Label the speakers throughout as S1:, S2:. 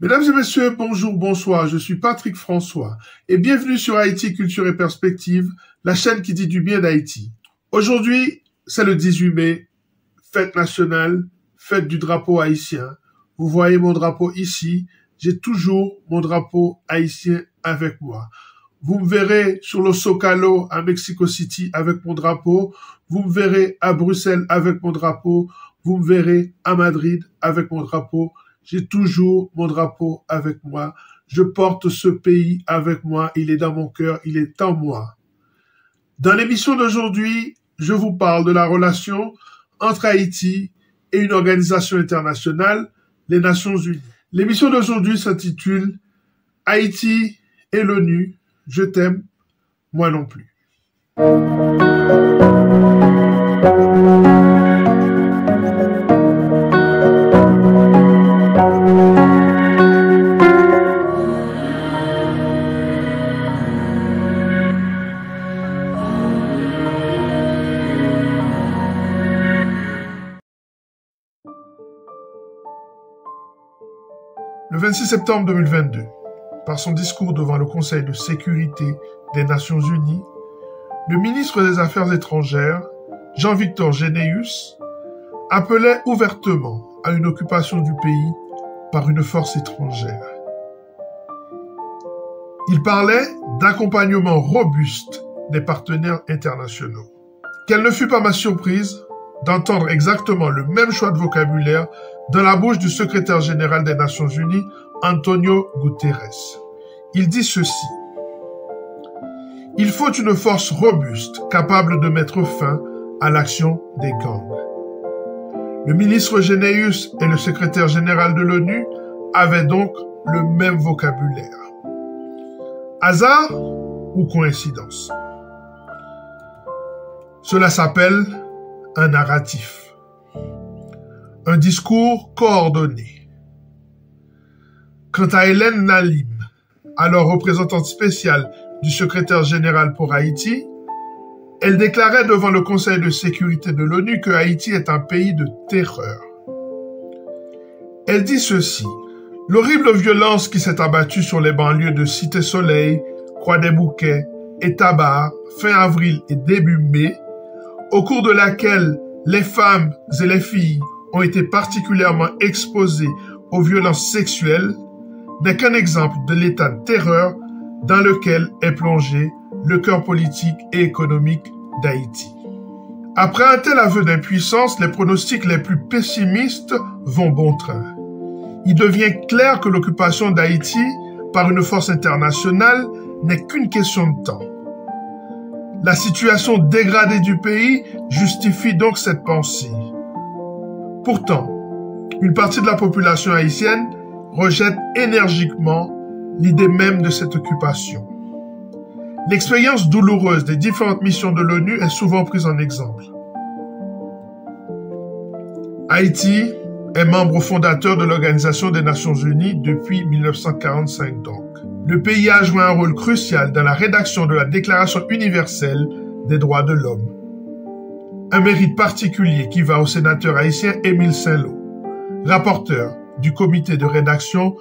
S1: Mesdames et messieurs, bonjour, bonsoir, je suis Patrick François et bienvenue sur Haïti Culture et Perspective, la chaîne qui dit du bien d'Haïti. Aujourd'hui, c'est le 18 mai, fête nationale, fête du drapeau haïtien. Vous voyez mon drapeau ici, j'ai toujours mon drapeau haïtien avec moi. Vous me verrez sur le Zócalo à Mexico City avec mon drapeau, vous me verrez à Bruxelles avec mon drapeau, vous me verrez à Madrid avec mon drapeau. J'ai toujours mon drapeau avec moi. Je porte ce pays avec moi. Il est dans mon cœur. Il est en moi. Dans l'émission d'aujourd'hui, je vous parle de la relation entre Haïti et une organisation internationale, les Nations Unies. L'émission d'aujourd'hui s'intitule Haïti et l'ONU. Je t'aime, moi non plus. Le 26 septembre 2022, par son discours devant le Conseil de sécurité des Nations Unies, le ministre des Affaires étrangères, Jean-Victor Généus, appelait ouvertement à une occupation du pays par une force étrangère. Il parlait d'accompagnement robuste des partenaires internationaux. Quelle ne fut pas ma surprise d'entendre exactement le même choix de vocabulaire dans la bouche du secrétaire général des Nations Unies, Antonio Guterres. Il dit ceci: « Il faut une force robuste capable de mettre fin à l'action des gangs. » Le ministre Généus et le secrétaire général de l'ONU avaient donc le même vocabulaire. Hasard ou coïncidence? Cela s'appelle un narratif, un discours coordonné. Quant à Hélène Nalim, alors représentante spéciale du secrétaire général pour Haïti, elle déclarait devant le Conseil de sécurité de l'ONU que Haïti est un pays de terreur. Elle dit ceci: « L'horrible violence qui s'est abattue sur les banlieues de Cité-Soleil, Croix-des-Bouquets et Tabar fin avril et début mai, au cours de laquelle les femmes et les filles ont été particulièrement exposées aux violences sexuelles, n'est qu'un exemple de l'état de terreur dans lequel est plongé le cœur politique et économique d'Haïti. » Après un tel aveu d'impuissance, les pronostics les plus pessimistes vont bon train. Il devient clair que l'occupation d'Haïti par une force internationale n'est qu'une question de temps. La situation dégradée du pays justifie donc cette pensée. Pourtant, une partie de la population haïtienne rejette énergiquement l'idée même de cette occupation. L'expérience douloureuse des différentes missions de l'ONU est souvent prise en exemple. Haïti est membre fondateur de l'Organisation des Nations Unies depuis 1945 donc. Le pays a joué un rôle crucial dans la rédaction de la Déclaration universelle des droits de l'homme. Un mérite particulier qui va au sénateur haïtien Émile Saint-Lô, rapporteur du comité de rédaction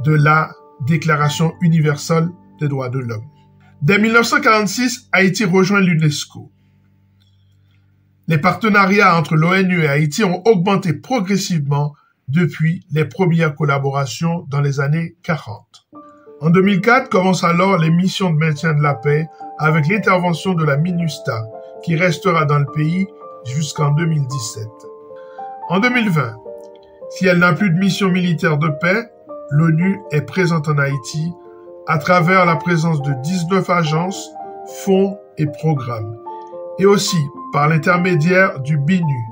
S1: de la Déclaration universelle des droits de l'homme. Dès 1946, Haïti rejoint l'UNESCO. Les partenariats entre l'ONU et Haïti ont augmenté progressivement depuis les premières collaborations dans les années 40. En 2004 commencent alors les missions de maintien de la paix avec l'intervention de la MINUSTAH qui restera dans le pays jusqu'en 2017. En 2020, si elle n'a plus de mission militaire de paix, l'ONU est présente en Haïti à travers la présence de 19 agences, fonds et programmes, et aussi par l'intermédiaire du BINU,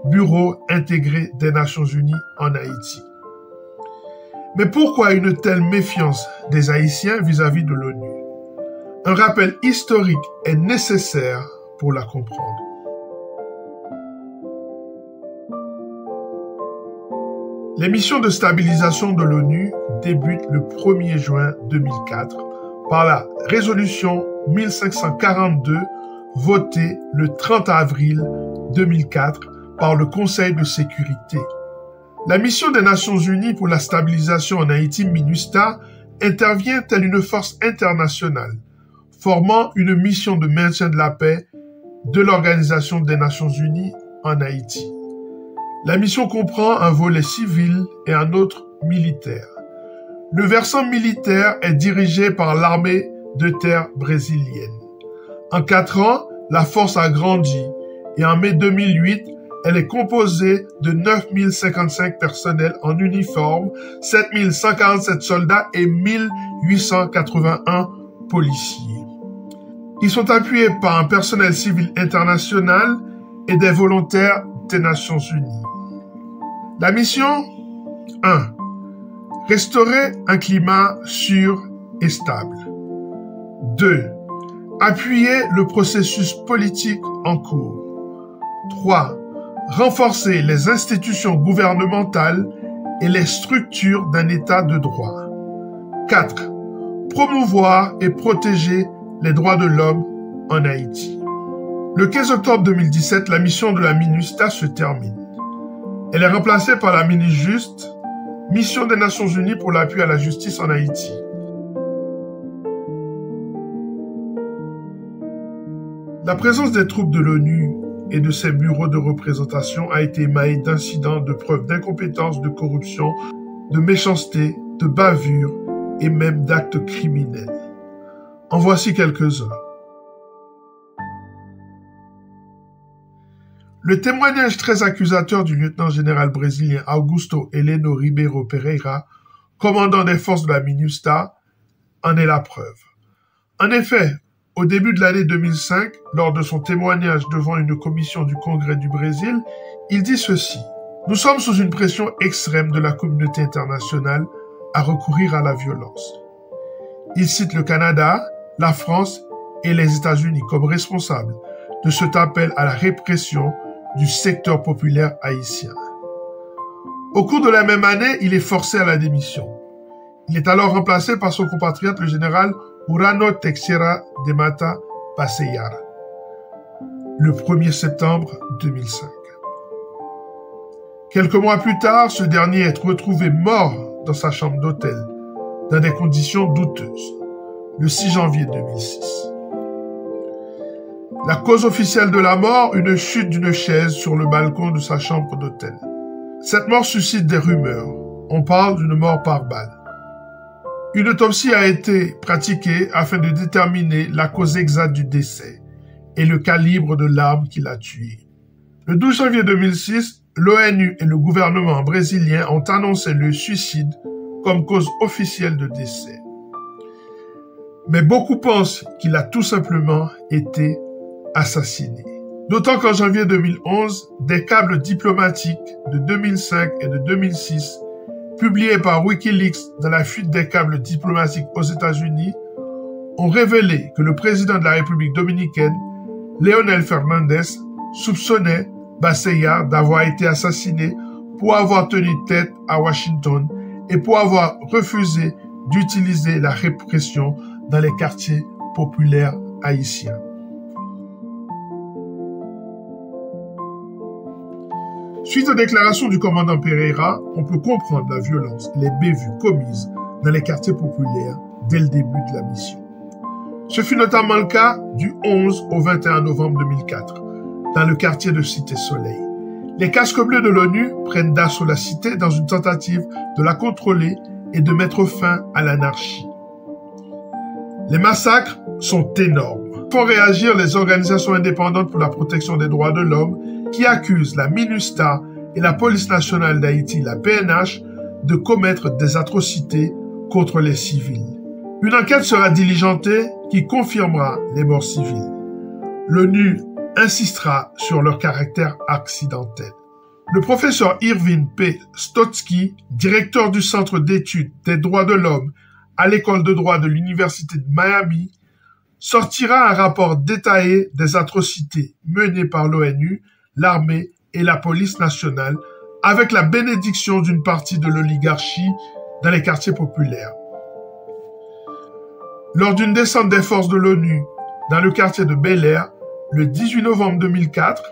S1: Bureau intégré des Nations Unies en Haïti. Mais pourquoi une telle méfiance des Haïtiens vis-à-vis de l'ONU? Un rappel historique est nécessaire pour la comprendre. Les missions de stabilisation de l'ONU débutent le 1er juin 2004 par la résolution 1542 votée le 30 avril 2004 par le Conseil de sécurité. La mission des Nations Unies pour la stabilisation en Haïti, MINUSTAH, intervient telle une force internationale, formant une mission de maintien de la paix de l'Organisation des Nations Unies en Haïti. La mission comprend un volet civil et un autre militaire. Le versant militaire est dirigé par l'armée de terre brésilienne. En 4 ans, la force a grandi et en mai 2008, elle est composée de 9055 personnels en uniforme, 7147 soldats et 1881 policiers. Ils sont appuyés par un personnel civil international et des volontaires des Nations Unies. La mission 1. Restaurer un climat sûr et stable. 2. Appuyer le processus politique en cours. 3. Renforcer les institutions gouvernementales et les structures d'un État de droit. 4. Promouvoir et protéger les droits de l'homme en Haïti. Le 15 octobre 2017, la mission de la MINUSTAH se termine. Elle est remplacée par la MINUJUST, mission des Nations Unies pour l'appui à la justice en Haïti. La présence des troupes de l'ONU et de ses bureaux de représentation a été émaillée d'incidents, de preuves d'incompétence, de corruption, de méchanceté, de bavure et même d'actes criminels. En voici quelques-uns. Le témoignage très accusateur du lieutenant-général brésilien Augusto Heleno Ribeiro Pereira, commandant des forces de la MINUSTAH, en est la preuve. En effet, au début de l'année 2005, lors de son témoignage devant une commission du Congrès du Brésil, il dit ceci. « Nous sommes sous une pression extrême de la communauté internationale à recourir à la violence. » Il cite le Canada, la France et les États-Unis comme responsables de cet appel à la répression du secteur populaire haïtien. Au cours de la même année, il est forcé à la démission. Il est alors remplacé par son compatriote le général Urano Teixeira de Mata Paseyara, le 1er septembre 2005. Quelques mois plus tard, ce dernier est retrouvé mort dans sa chambre d'hôtel, dans des conditions douteuses, le 6 janvier 2006. La cause officielle de la mort, une chute d'une chaise sur le balcon de sa chambre d'hôtel. Cette mort suscite des rumeurs. On parle d'une mort par balle. Une autopsie a été pratiquée afin de déterminer la cause exacte du décès et le calibre de l'arme qui l'a tué. Le 12 janvier 2006, l'ONU et le gouvernement brésilien ont annoncé le suicide comme cause officielle de décès. Mais beaucoup pensent qu'il a tout simplement été assassiné. D'autant qu'en janvier 2011, des câbles diplomatiques de 2005 et de 2006 publiés par Wikileaks dans la fuite des câbles diplomatiques aux États-Unis, ont révélé que le président de la République dominicaine, Leonel Fernandez, soupçonnait Paseyara d'avoir été assassiné pour avoir tenu tête à Washington et pour avoir refusé d'utiliser la répression dans les quartiers populaires haïtiens. Suite aux déclarations du commandant Pereira, on peut comprendre la violence et les bévues commises dans les quartiers populaires dès le début de la mission. Ce fut notamment le cas du 11 au 21 novembre 2004, dans le quartier de Cité-Soleil. Les casques bleus de l'ONU prennent d'assaut la cité dans une tentative de la contrôler et de mettre fin à l'anarchie. Les massacres sont énormes. Font réagir les organisations indépendantes pour la protection des droits de l'homme qui accusent la MINUSTAH et la police nationale d'Haïti, la PNH, de commettre des atrocités contre les civils. Une enquête sera diligentée qui confirmera les morts civiles. L'ONU insistera sur leur caractère accidentel. Le professeur Irving P. Stotsky, directeur du Centre d'études des droits de l'homme à l'école de droit de l'Université de Miami, sortira un rapport détaillé des atrocités menées par l'ONU, l'armée et la police nationale avec la bénédiction d'une partie de l'oligarchie dans les quartiers populaires. Lors d'une descente des forces de l'ONU dans le quartier de Bel Air, le 18 novembre 2004,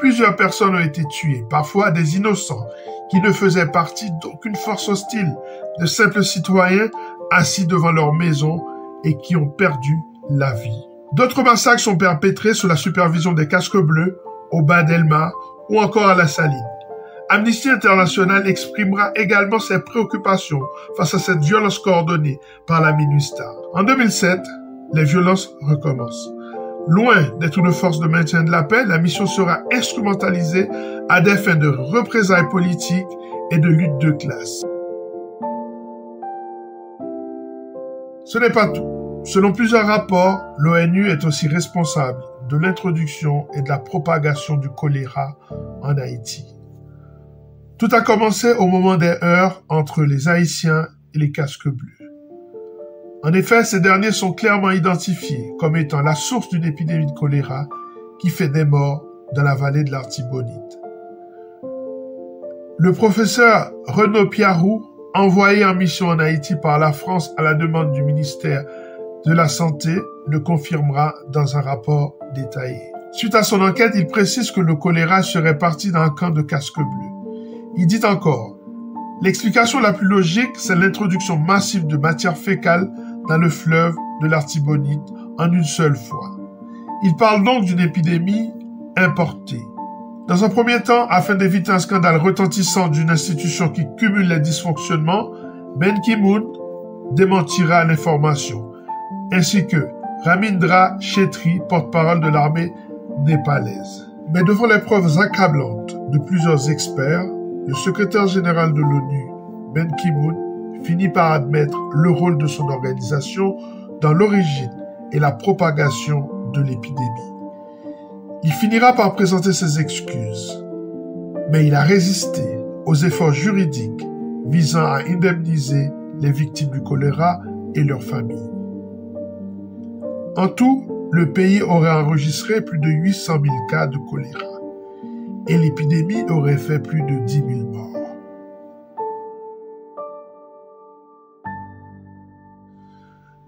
S1: Plusieurs personnes ont été tuées, parfois des innocents, qui ne faisaient partie d'aucune force hostile, de simples citoyens assis devant leur maison et qui ont perdu la vie. D'autres massacres sont perpétrés sous la supervision des casques bleus, au Bas d'Elma ou encore à la Saline. Amnesty International exprimera également ses préoccupations face à cette violence coordonnée par la MINUSTAH. En 2007, les violences recommencent. Loin d'être une force de maintien de la paix, la mission sera instrumentalisée à des fins de représailles politiques et de lutte de classe. Ce n'est pas tout. Selon plusieurs rapports, l'ONU est aussi responsable de l'introduction et de la propagation du choléra en Haïti. Tout a commencé au moment des heurts entre les Haïtiens et les casques bleus. En effet, ces derniers sont clairement identifiés comme étant la source d'une épidémie de choléra qui fait des morts dans la vallée de l'Artibonite. Le professeur Renaud Piarou, envoyé en mission en Haïti par la France à la demande du ministère de la Santé, le confirmera dans un rapport détaillé. Suite à son enquête, il précise que le choléra serait parti d'un camp de casques bleus. Il dit encore « L'explication la plus logique, c'est l'introduction massive de matière fécale dans le fleuve de l'Artibonite en une seule fois. » Il parle donc d'une épidémie importée. Dans un premier temps, afin d'éviter un scandale retentissant d'une institution qui cumule les dysfonctionnements, Ben Ki-moon démentira l'information, ainsi que Ramindra Chetri, porte-parole de l'armée népalaise. Mais devant les preuves accablantes de plusieurs experts, le secrétaire général de l'ONU, Ben Ki-moon, finit par admettre le rôle de son organisation dans l'origine et la propagation de l'épidémie. Il finira par présenter ses excuses, mais il a résisté aux efforts juridiques visant à indemniser les victimes du choléra et leurs familles. En tout, le pays aurait enregistré plus de 800 000 cas de choléra et l'épidémie aurait fait plus de 10 000 morts.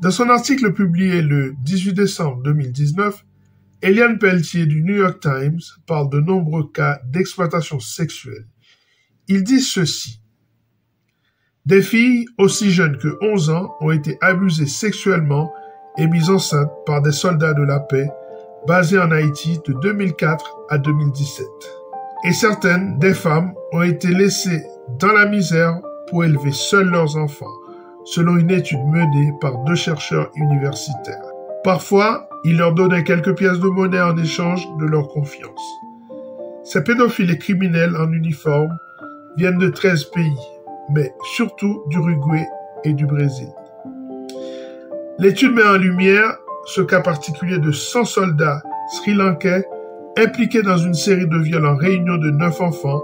S1: Dans son article publié le 18 décembre 2019, Eliane Pelletier du New York Times parle de nombreux cas d'exploitation sexuelle. Il dit ceci. Des filles aussi jeunes que 11 ans ont été abusées sexuellement et mises enceintes par des soldats de la paix basés en Haïti de 2004 à 2017. Et certaines des femmes ont été laissées dans la misère pour élever seules leurs enfants, selon une étude menée par 2 chercheurs universitaires. Parfois, ils leur donnaient quelques pièces de monnaie en échange de leur confiance. Ces pédophiles et criminels en uniforme viennent de 13 pays, mais surtout d'Uruguay et du Brésil. L'étude met en lumière ce cas particulier de 100 soldats sri-lankais impliqués dans une série de viols en réunion de 9 enfants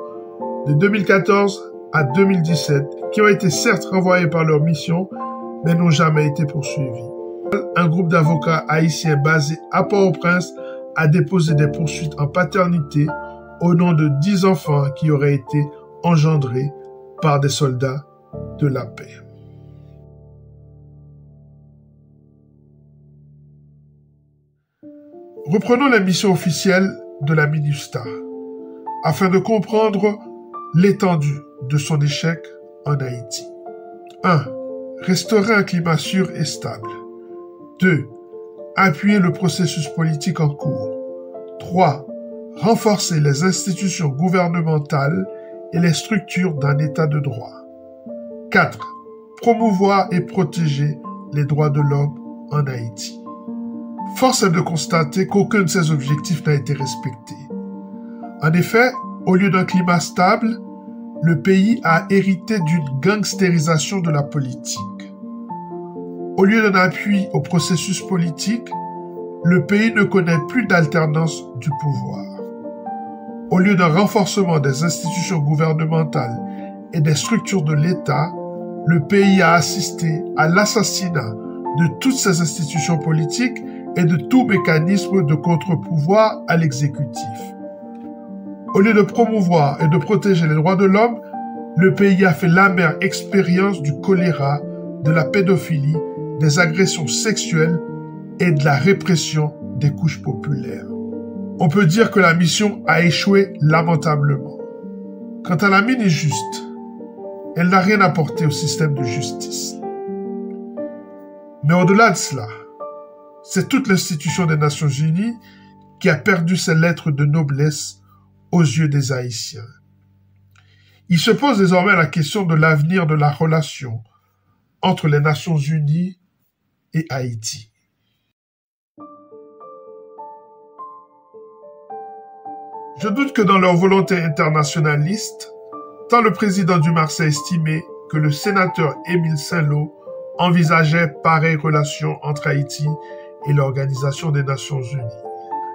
S1: de 2014 à 2017 qui ont été certes renvoyés par leur mission, mais n'ont jamais été poursuivis. Un groupe d'avocats haïtiens basé à Port-au-Prince a déposé des poursuites en paternité au nom de 10 enfants qui auraient été engendrés par des soldats de la paix. Reprenons la mission officielle de la MINUSTAH afin de comprendre l'étendue de son échec en Haïti. 1. Restaurer un climat sûr et stable. 2. Appuyer le processus politique en cours. 3. Renforcer les institutions gouvernementales et les structures d'un état de droit. 4. Promouvoir et protéger les droits de l'homme en Haïti. Force est de constater qu'aucun de ces objectifs n'a été respecté. En effet, au lieu d'un climat stable, le pays a hérité d'une gangstérisation de la politique. Au lieu d'un appui au processus politique, le pays ne connaît plus d'alternance du pouvoir. Au lieu d'un renforcement des institutions gouvernementales et des structures de l'État, le pays a assisté à l'assassinat de toutes ces institutions politiques et de tout mécanisme de contre-pouvoir à l'exécutif. Au lieu de promouvoir et de protéger les droits de l'homme, le pays a fait l'amère expérience du choléra, de la pédophilie, des agressions sexuelles et de la répression des couches populaires. On peut dire que la mission a échoué lamentablement. Quant à la mine injuste, elle n'a rien apporté au système de justice. Mais au-delà de cela, c'est toute l'institution des Nations Unies qui a perdu ses lettres de noblesse aux yeux des Haïtiens. Il se pose désormais la question de l'avenir de la relation entre les Nations Unies et Haïti. Je doute que dans leur volonté internationaliste, tant le président du Marseille estimait que le sénateur Émile Saint-Lô envisageait pareille relation entre Haïti et l'Organisation des Nations Unies.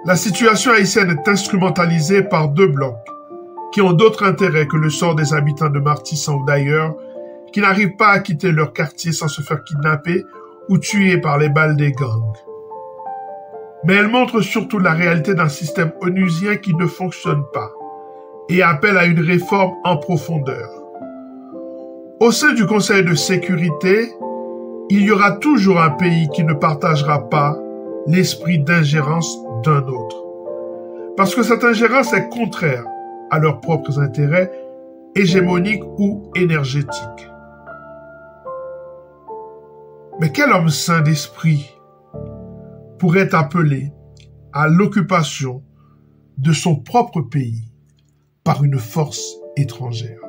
S1: La situation haïtienne est instrumentalisée par deux blocs qui ont d'autres intérêts que le sort des habitants de Martissan ou d'ailleurs, qui n'arrivent pas à quitter leur quartier sans se faire kidnapper ou tuer par les balles des gangs. Mais elle montre surtout la réalité d'un système onusien qui ne fonctionne pas et appelle à une réforme en profondeur. Au sein du Conseil de sécurité, il y aura toujours un pays qui ne partagera pas l'esprit d'ingérence d'un autre. Parce que cette ingérence est contraire à leurs propres intérêts hégémoniques ou énergétiques. Mais quel homme sain d'esprit pourrait appeler à l'occupation de son propre pays par une force étrangère?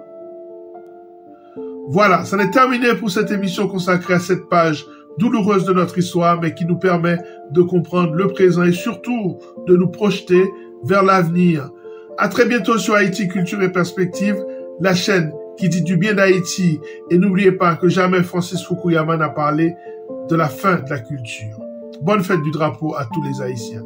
S1: Voilà, ça est terminé pour cette émission consacrée à cette page douloureuse de notre histoire, mais qui nous permet de comprendre le présent et surtout de nous projeter vers l'avenir. À très bientôt sur Haïti Culture et Perspective, la chaîne qui dit du bien d'Haïti. Et n'oubliez pas que jamais Francis Fukuyama n'a parlé de la fin de la culture. Bonne fête du drapeau à tous les Haïtiens.